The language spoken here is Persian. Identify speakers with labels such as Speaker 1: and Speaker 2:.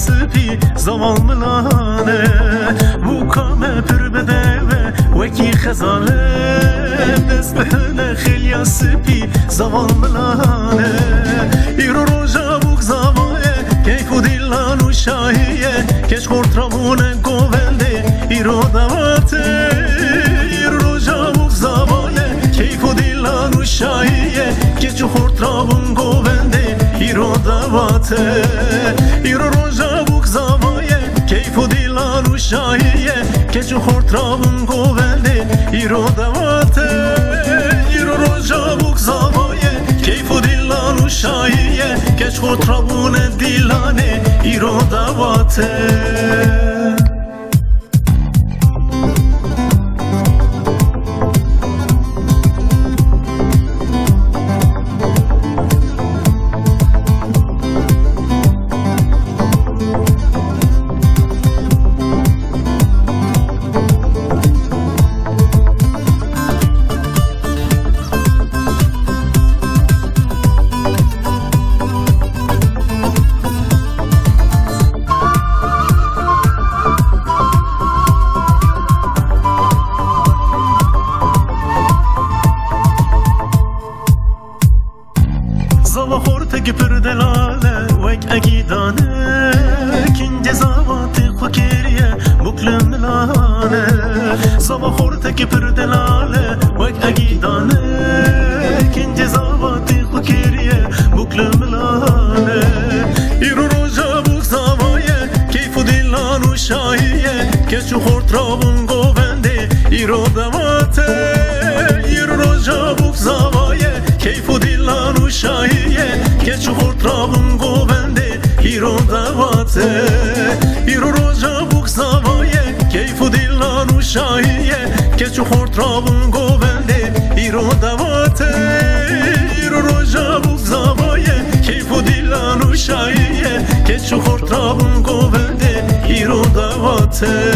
Speaker 1: سپی زمان ملانه بو کامه پر بده و وکی خزانه دست بهنه خیلی سپی زمان ملانه ایرو روژا بوک زوایه کیف و دیلان و شاهیه کش خورد رامونه گوونده ایرو دواته ایرو روژا بوک زوایه کیف و دیلان و شاهیه کش خورد رامون گوونده ایرو دواته ایرو روژا بوک زوایه کیف و دیلان و شاهیه کش خورد رامون گوونده ایرو دواته ایرو روژا بوک زوایه کیف و دیلان و شاهیه کش خورد رامون دیلانه ایرو دواته زوا خورتك پردلانه وك اگیدانه کنج زوات خوکریه بکل ملانه زوا خورتك پردلانه وك اگیدانه کنج زوات خوکریه بکل ملانه ایرو روژا بوک زوایه کیف و دیلان و شاهیه کشو خورد رابون گوونده ایرو دواته ایرو روژا بوک زوایه کیف و دیلان و شاهیه کشو خورد رابون گوونده ایرو دواته ایرو روژا بوک زوایه کیف و دیلان و شاهیه کشو خورد رابون گوونده ایرو دواته ایرو روژا بوک زوایه کیف و دیلان و شاهیه کشو خورد رابون گوونده ایرو دواته